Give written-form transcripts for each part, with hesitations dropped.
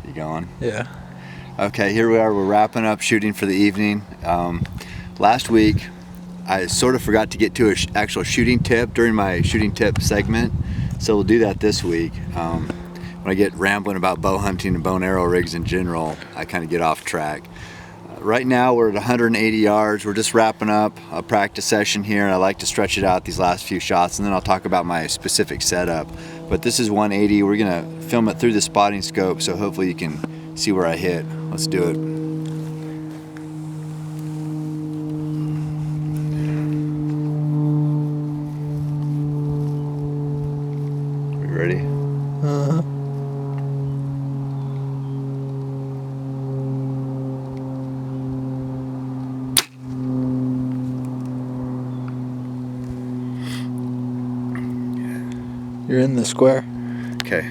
You going? Yeah. Okay, here we are. We're wrapping up shooting for the evening. Last week, I sort of forgot to get to an actual shooting tip during my shooting tip segment, so we'll do that this week. When I get rambling about bow hunting and bow and arrow rigs in general, I kind of get off track. Right now we're at 180 yards. We're just wrapping up a practice session here. I like to stretch it out these last few shots, and then I'll talk about my specific setup. But this is 180. We're gonna film it through the spotting scope, so hopefully you can see where I hit. Let's do it. Are you ready? Uh-huh. You're in the square. Okay.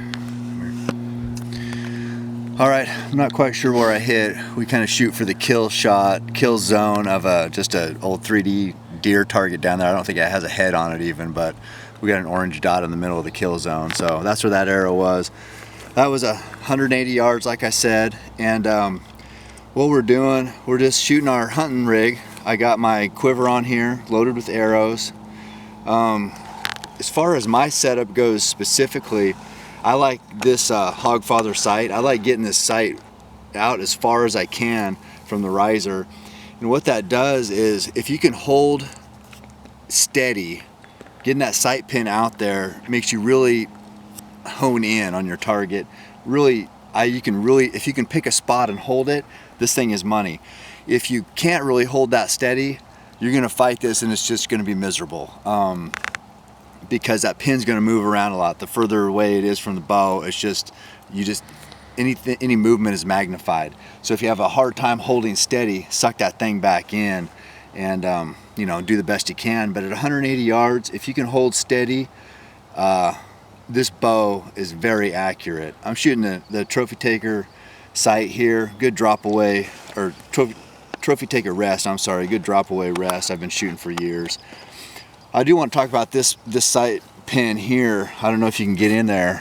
All right, I'm not quite sure where I hit. We kind of shoot for the kill zone of just an old 3D deer target down there. I don't think it has a head on it even, but we got an orange dot in the middle of the kill zone. So that's where that arrow was. That was 180 yards, like I said. And what we're doing, we're just shooting our hunting rig. I got my quiver on here, loaded with arrows. As far as my setup goes specifically, I like this Hogfather sight. I like getting this sight out as far as I can from the riser. And what that does is, if you can hold steady, getting that sight pin out there makes you really hone in on your target. Really, if you can pick a spot and hold it, this thing is money. If you can't really hold that steady, you're gonna fight this and it's just gonna be miserable. Because that pin's going to move around a lot. The further away it is from the bow, any movement is magnified. So if you have a hard time holding steady, suck that thing back in and do the best you can. But at 180 yards, if you can hold steady, this bow is very accurate. I'm shooting the trophy taker sight here, good drop away, or trophy taker rest, I'm sorry, good drop away rest. I've been shooting for years. I do want to talk about this sight pin here. I don't know if you can get in there.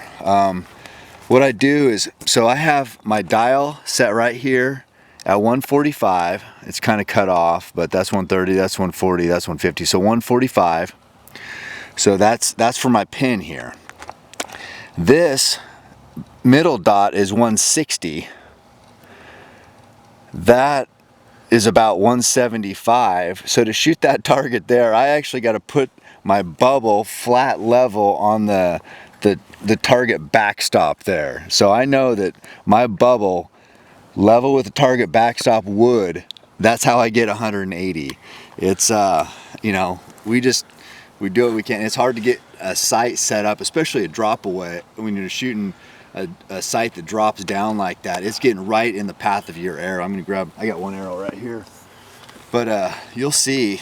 What I do is, so I have my dial set right here at 145. It's kind of cut off, but that's 130, that's 140, that's 150. So 145. So that's for my pin here. This middle dot is 160. That is about 175. So to shoot that target there, I actually got to put my bubble flat level on the target backstop there. So I know that my bubble level with the target backstop wood, that's how I get 180. It's we do what we can. It's hard to get a sight set up, especially a drop away when you're shooting a sight that drops down like that. It's getting right in the path of your arrow. I got one arrow right here, but you'll see.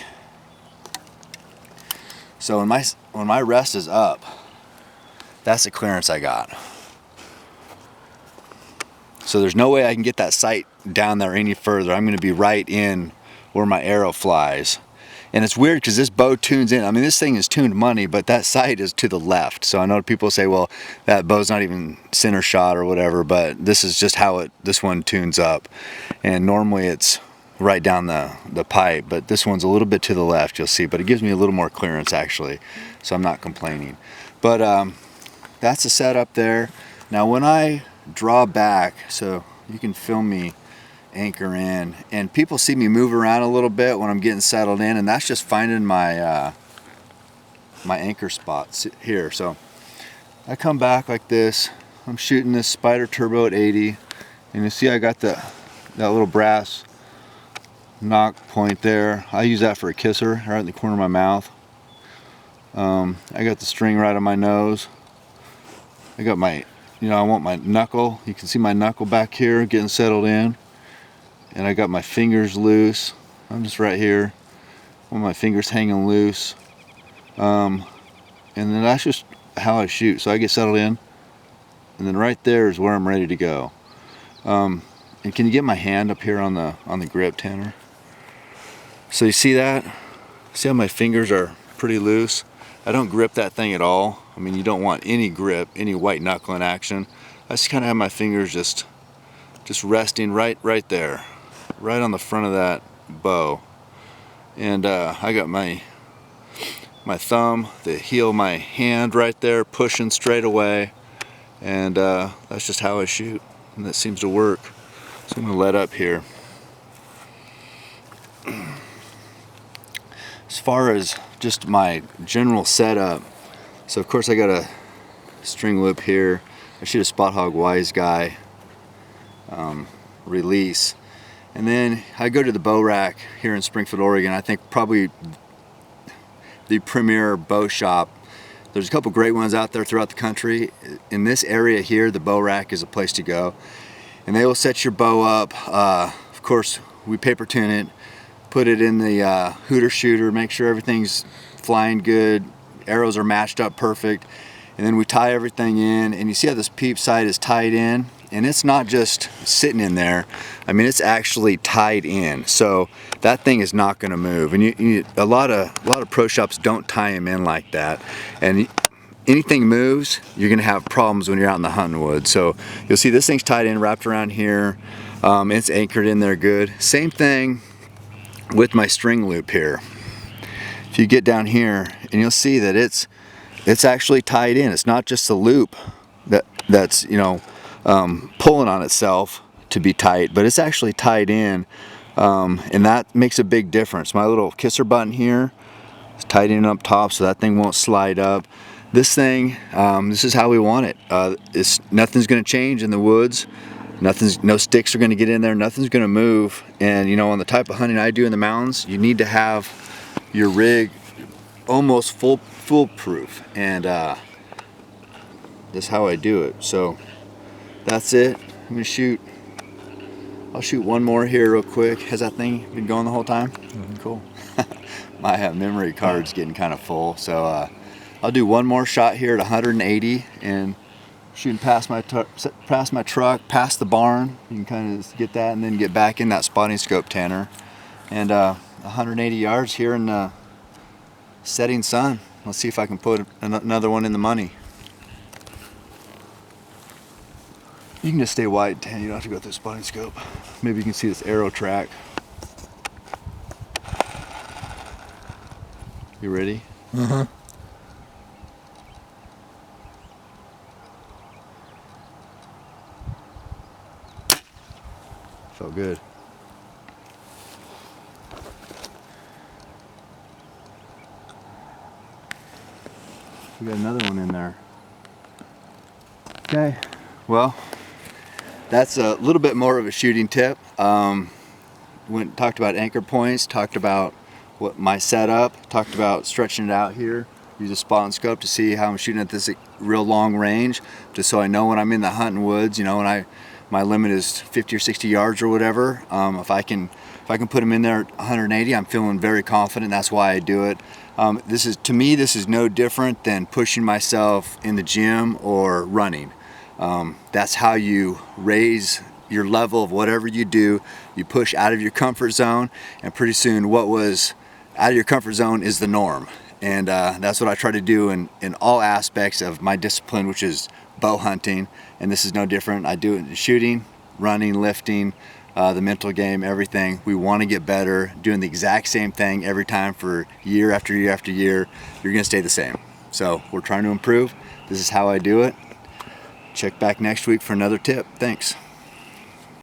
So when my rest is up, that's the clearance I got. So there's no way I can get that sight down there any further. I'm going to be right in where my arrow flies. And it's weird because this bow tunes in. I mean, this thing is tuned money, but that sight is to the left. So I know people say, well, that bow's not even center shot or whatever, but this is just how this one tunes up. And normally it's right down the pipe, but this one's a little bit to the left, you'll see. But it gives me a little more clearance, actually, so I'm not complaining. But that's the setup there. Now, when I draw back, so you can film me anchor in, and people see me move around a little bit when I'm getting settled in, and that's just finding my my anchor spots here. So I come back like this. I'm shooting this Spider Turbo at 80, and you see I got that little brass knock point there. I use that for a kisser right in the corner of my mouth. I got the string right on my nose. I got my, I want my knuckle. You can see my knuckle back here getting settled in. And I got my fingers loose. I'm just right here. I want my fingers hanging loose. And then that's just how I shoot. So I get settled in. And then right there is where I'm ready to go. And can you get my hand up here on the grip, Tanner? So you see that? See how my fingers are pretty loose? I don't grip that thing at all. I mean, you don't want any grip, any white knuckling action. I just kind of have my fingers just just resting right there, right on the front of that bow. And I got my thumb, the heel of my hand right there, pushing straight away. And that's just how I shoot, and that seems to work. So I'm going to let up here. As far as just my general setup, so of course I got a string loop here. I shoot a Spot Hogg Wise Guy release, and then I go to the bow rack here in Springfield, Oregon. I think probably the premier bow shop. There's a couple great ones out there throughout the country. In this area here, the bow rack is a place to go, and they will set your bow up. Of course, we paper tune it, put it in the hooter shooter, make sure everything's flying good, arrows are matched up perfect, and then we tie everything in. And you see how this peep sight is tied in, and it's not just sitting in there. I mean, it's actually tied in, so that thing is not going to move. And a lot of pro shops don't tie them in like that, and anything moves, you're going to have problems when you're out in the hunting woods. So you'll see this thing's tied in, wrapped around here. It's anchored in there good. Same thing with my string loop here. If you get down here, and you'll see that it's actually tied in. It's not just the loop that's pulling on itself to be tight, but it's actually tied in, and that makes a big difference. My little kisser button here is tied in up top, so that thing won't slide up. This thing, this is how we want it. Nothing's going to change in the woods. No sticks are going to get in there. Nothing's going to move. And on the type of hunting I do in the mountains, you need to have your rig almost foolproof, and that's how I do it. So that's it. I'm gonna shoot. I'll shoot one more here real quick. Has that thing been going the whole time? Mm-hmm. Cool. My memory card's getting kind of full, so I'll do one more shot here at 180 and shooting past my truck, past the barn. You can kind of get that, and then get back in that spotting scope, Tanner. And 180 yards here in the setting sun. Let's see if I can put another one in the money. You can just stay wide, Tan. You don't have to go through the spotting scope. Maybe you can see this arrow track. You ready? Uh-huh. Felt good. We got another one in there. Okay, well, that's a little bit more of a shooting tip. Talked about anchor points, talked about what my setup, talked about stretching it out here. Use a spot and scope to see how I'm shooting at this real long range, just so I know when I'm in the hunting woods. When my limit is 50 or 60 yards or whatever. If I can put them in there at 180, I'm feeling very confident. That's why I do it. To me, this is no different than pushing myself in the gym or running. That's how you raise your level of whatever you do. You push out of your comfort zone, and pretty soon what was out of your comfort zone is the norm. And that's what I try to do in all aspects of my discipline, which is bow hunting. And this is no different. I do it in shooting, running, lifting, the mental game, everything. We want to get better, doing the exact same thing every time for year after year after year. You're going to stay the same. So we're trying to improve. This is how I do it. Check back next week for another tip. Thanks.